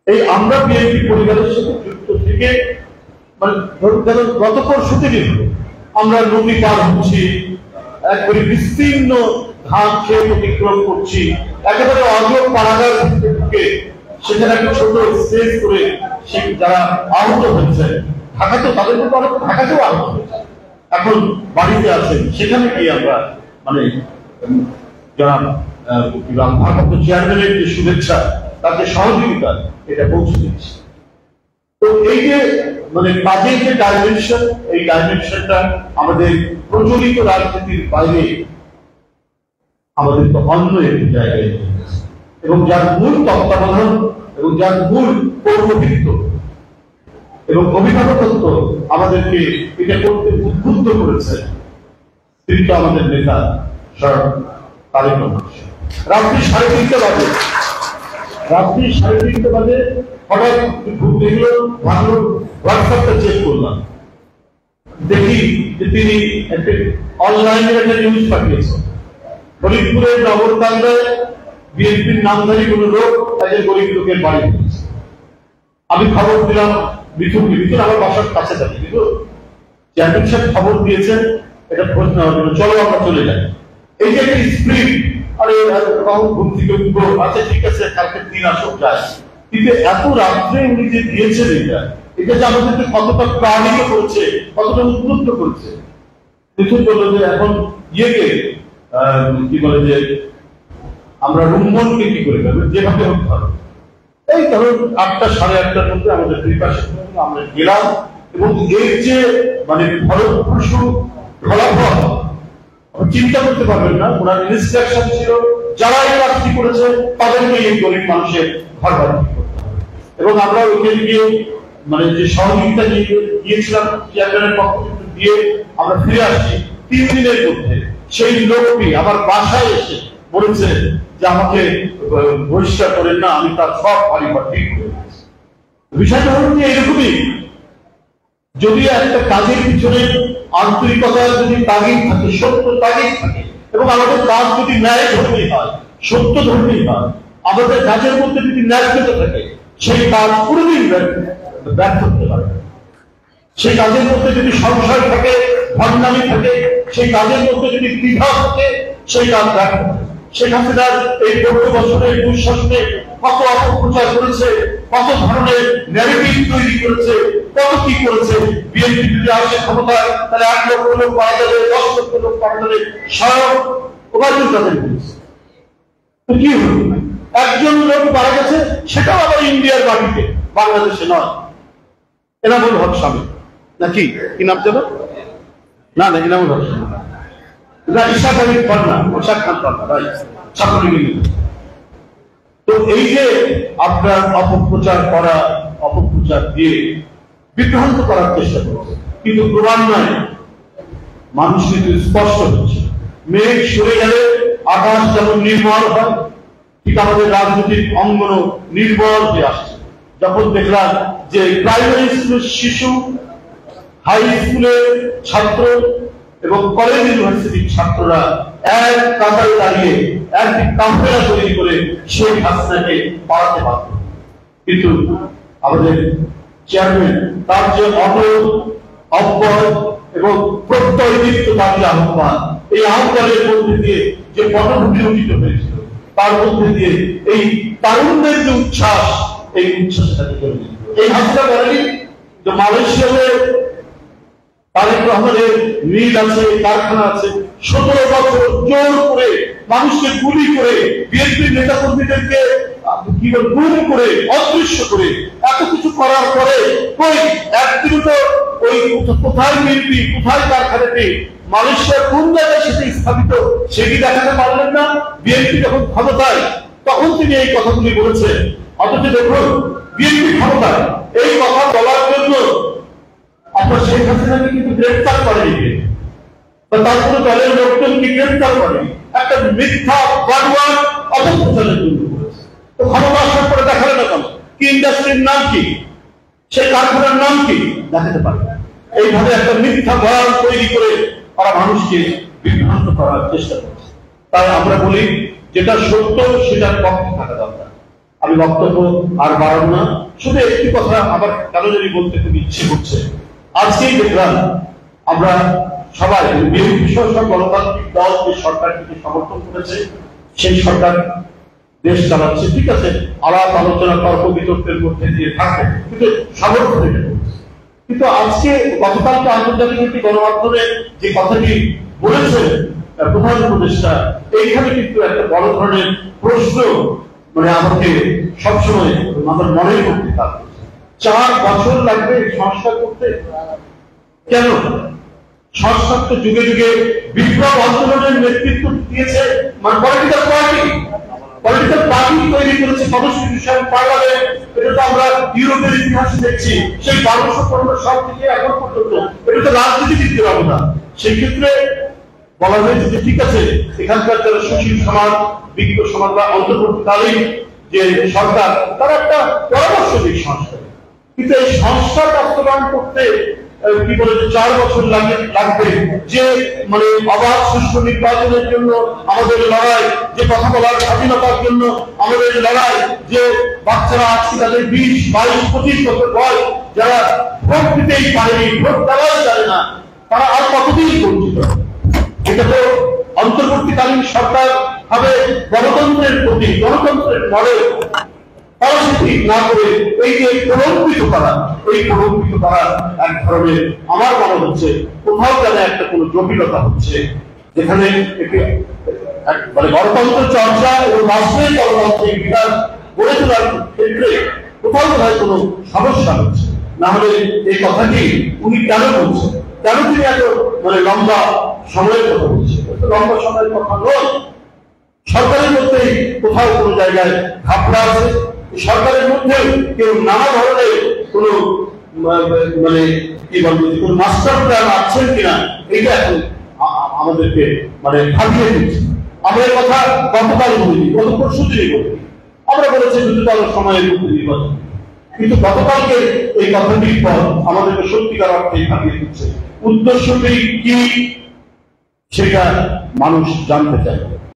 এই আমরা বিএনপি পরিবারের সাথে যুক্ত থেকে মানে গত পরশু থেকে আমরা নদী পার হচ্ছি, একবারে বিস্তীর্ণ ধান খেয়ে অতিক্রম করছি, একেবারে অজর পাড়াগার ঢুকে সেখানে একটা ছোট স্টেজ করে সে যারা আহত হয়েছে ঢাকাতেও তাদের মধ্যে অনেক ঢাকাতেও আহত হয়েছে, এখন বাড়িতে আছেন, সেখানে গিয়ে আমরা মানে যারা ভারপ্রাপ্ত চেয়ারম্যানের যে শুভেচ্ছা তার যে সহযোগিতা এটা পৌঁছে দিচ্ছে। তো এই যে মানে কাজের যে ডাইমেনশন, এই ডাইমেনশনটা আমাদের প্রচলিত রাজনীতির বাইরে আমাদের তো অন্য একটি জায়গায় এবং যার মূল তত্ত্বাবধান এবং যার মূল পৌরোহিত্য এবং অভিভাবকত্ব আমাদেরকে এটা করতে উদ্বুদ্ধ করেছে তিনি তো আমাদের নেতা স্বয়ং তারেক রহমান। রাত্রি 3:30 বাজে হঠাৎ ঘুম দেখলো, ভাবলো হোয়াটসঅ্যাপটা চেক করলাম, দেখি যে তিনি একটা অনলাইনে একটা নিউজ পাঠিয়েছেন ফরিদপুরের নগরকান্দায় বিএনপির নামধারী কোন লোক একজন গরিব লোকের বাড়ি দিয়েছে। আমি খবর দিলাম মিথুন আমার বাসার কাছে থাকে, কিন্তু চেয়ারম্যান সাহেব খবর দিয়েছেন এটা খোঁজ নেওয়ার জন্য, চলো আমরা চলে যাই। এই যে একটা স্প্রিট, আরে কখন ঘুম থেকে উঠবো, আচ্ছা ঠিক আছে কালকে দিন আসুক যায়, কিন্তু এত রাত্রে উনি যে দিয়েছেন এটা যে আমাদেরকে কতটা প্রাণিত করছে, কতটা উদ্বুদ্ধ করছে। মিথুন বললো যে এখন ইয়েকে কি বলে যে আমরা রুম্মনকে কি করে যাবে, যেভাবে হোক ধরো এই ধরুন 8টা 8:30টার মধ্যে আমাদের প্রিপারেশন আমরা গেলাম এবং এর যে মানে ফলপ্রসূ ফলাফল চিন্তা করতে পারবেন না। ওনার ইনস্ট্রাকশন ছিল যারা এই কাজটি করেছে তাদেরকে এই গরিব মানুষের ঘর বাড়ি করতে হবে, এবং আমরা ওইখানে গিয়ে মানে যে সহযোগিতা গিয়েছিলাম চেয়ারম্যানের পক্ষ থেকে দিয়ে আমরা ফিরে আসছি 3 দিনের মধ্যে সেই লোকটি আমার বাসায় এসে বলেছে যে আমাকে বহিষ্কার করেন না, আমি তার সব বাড়িঘর ঠিক করে দিয়েছি। বিষয়টা হল যে এরকমই, যদি একটা কাজের পিছনে আন্তরিকতা যদি তাগিদ থাকে, সত্য তাগিদ থাকে, এবং আমাদের কাজ যদি ন্যায় ধর্মী হয়, সত্য ধর্মী হয়, আমাদের কাজের মধ্যে যদি ন্যায়তা থাকে, সেই কাজ কোনোদিন ব্যর্থ হতে পারে। সেই কাজের মধ্যে যদি সংশয় থাকে, ভণ্ডামি থাকে, সেই কাজের মধ্যে যদি দ্বিধা থাকে, সেই কাজ ব্যর্থ হবে। শেখ হাসিনার এই 14 বছরের দুঃশাসনে কত অপপ্রচার করেছে, কত ধরনের ন্যারেটিভ তৈরি করেছে, কত কি করেছে। বিএনপি যদি আসে ক্ষমতায় তাহলে 8 লক্ষ লোক মারা যাবে, 10 লক্ষ লোক মারা যাবে, স্বয়ং ওবায়দুল কাদের বলেছে। তো কি হলো, একজন লোক মারা গেছে, সেটাও আবার ইন্ডিয়ার মাটিতে, বাংলাদেশে নয়। এনামুল হক স্বামী নাকি কি নাম যেন, না এনামুল হক তো এই যে আপনার অপপ্রচার করা, অপপ্রচার দিয়ে বিভ্রান্ত করার চেষ্টা করছে, কিন্তু ক্রমান্বয়ে মানুষ কিন্তু স্পষ্ট হচ্ছে। মেঘ সরে গেলে আকাশ যেমন নির্মল হয়, ঠিক আমাদের রাজনৈতিক অঙ্গন নির্মল হয়ে আসছে। যখন দেখলাম যে প্রাইমারি স্কুলের শিশু, হাই স্কুলের ছাত্র এবং কলেজ ইউনিভার্সিটির ছাত্ররা এক কাতারে দাঁড়িয়ে একটি কাফেলা তৈরি করে শেখ হাসিনাকে পালাতে পারত, কিন্তু আমাদের চেয়ারম্যান তার যে অব্যয় এবং প্রত্যয়দীপ্ত দাবি আহ্বান, এই আহ্বানের মধ্যে দিয়ে যে পটভূমি রচিত হয়েছিল, তার মধ্যে দিয়ে এই তারুণ্যের যে উচ্ছ্বাস, এই উচ্ছ্বাসটাকে করে দিল। এই হাসিনা বলেনি যে মালয়েশিয়াতে তারেক রহমানের মিল আছে, কারখানা আছে, 17 বছর জোর করে মানুষকে গুলি করে, বিএনপির নেতা কর্মীদেরকে কি বল গুম করে, অদৃশ্য করে, এত কিছু করার পরে কই একদিন তো ওই কোথায় বিএনপি, কোথায় কারখানাটি, মালয়েশিয়ার কোন জায়গায় সেটি স্থাপিত সেটি দেখাতে পারলেন না। বিএনপি যখন ক্ষমতায় তখন তিনি এই কথাগুলি বলেছেন, অথচ দেখুন বিএনপি ক্ষমতায় এই কথা বলার জন্য আপনার শেখ হাসিনাকে কিন্তু গ্রেফতার করেনি, বা তার কোনো দলের লোকজনকে গ্রেফতার করেনি, একটা মিথ্যা বানোয়ার অপপ্রচারের জন্য করেছে। তো ক্ষমতা আসার পরে দেখালে না কেন, কি ইন্ডাস্ট্রির নাম কি, সেই কারখানার নাম কি, দেখাতে পারে। এইভাবে একটা মিথ্যা বয়ান তৈরি করে তারা মানুষকে বিভ্রান্ত করার চেষ্টা করছে। তাই আমরা বলি যেটা সত্য সেটার পক্ষে থাকা দরকার। আমি বক্তব্য আর বাড়াবো না, শুধু একটি কথা আবার কেন জানি বলতে খুব ইচ্ছে করছে। আজকেই দেখলাম আমরা সবাই বিএনপি সহ সব গণতান্ত্রিক দল যে সরকারটিকে সমর্থন করেছে, সেই সরকার দেশ চালাচ্ছে, ঠিক আছে, আলাপ আলোচনা তর্ক বিতর্কের মধ্যে দিয়ে থাকবে, কিন্তু সমর্থন এটা করছে। কিন্তু আজকে গতকালকে আন্তর্জাতিক একটি গণমাধ্যমে যে কথাটি বলেছেন প্রধান উপদেষ্টা, এইখানে কিন্তু একটা বড় ধরনের প্রশ্ন মানে আমাকে সবসময় আমার মনে করতে থাকে। 4 বছর লাগবে সংস্কার করতে, কেন? সংস্কার তো যুগে যুগে বিপ্লব আন্দোলনের নেতৃত্ব দিয়েছে মানে পলিটিক্যাল পার্টি তৈরি করেছে, কনস্টিটিউশন, পার্লামেন্ট। এটা তো আমরা ইউরোপের ইতিহাসে দেখছি, সেই 1215 সাল থেকে এখন পর্যন্ত এটা তো রাজনীতিবিদদের অবদান। সেই ক্ষেত্রে বলা হয়েছে যে ঠিক আছে, এখানকার যারা সুশীল সমাজ, বিজ্ঞ সমাজ বা অন্তর্বর্তীকালীন যে সরকার, তারা একটা পরামর্শ দিক সংস্কার, কিন্তু এই সংস্কার বাস্তবায়ন করতে কি বলে 4 বছর লাগবে। যে মানে অবাধ সুষ্ঠু নির্বাচনের জন্য আমাদের লড়াই, যে কথা বলার স্বাধীনতার জন্য আমাদের লড়াই, যে বাচ্চারা আজকে তাদের 20, 22, 25 বছর বয়স, যারা ভোট দিতেই পারেনি, ভোট দেওয়াই জানে না, তারা আর কতদিন বঞ্চিত? এটা তো অন্তর্বর্তীকালীন সরকার হবে গণতন্ত্রের প্রতি, গণতন্ত্রের মডেল ঠিক না করে এই যে প্রলম্বিত করা, এই প্রলম্বিত করা এক ধরনের আমার মনে হচ্ছে কোথাও যেন একটা কোন জটিলতা হচ্ছে, যেখানে মানে গণতন্ত্র চর্চা এবং রাষ্ট্রের গণতান্ত্রিক বিকাশ গড়ে তোলার ক্ষেত্রে কোথাও কোথায় কোন সমস্যা হচ্ছে। না হলে এই কথাটি উনি কেন বলছেন, কেন তিনি এত মানে লম্বা সময়ের কথা বলছেন? লম্বা সময়ের কথা নয়, সরকারের মধ্যেই কোথাও কোনো জায়গায় ঘাপলা আছে, সরকারের মধ্যে কেউ নানা ধরনের কোন মানে কি বলবো কোন মাস্টার প্ল্যান আছেন কিনা, এটা এখন আমাদেরকে মানে ভাবিয়ে দিচ্ছে। আমরা এই কথা গতকাল বলিনি, গত পরশু দিনই বলি, আমরা বলেছি দ্রুততর সময়ের মধ্যে নির্বাচন, কিন্তু গতকালকে এই কথাটির পর আমাদেরকে সত্যিকার অর্থে ভাবিয়ে দিচ্ছে। উদ্দেশ্যটি কি সেটা মানুষ জানতে চায়।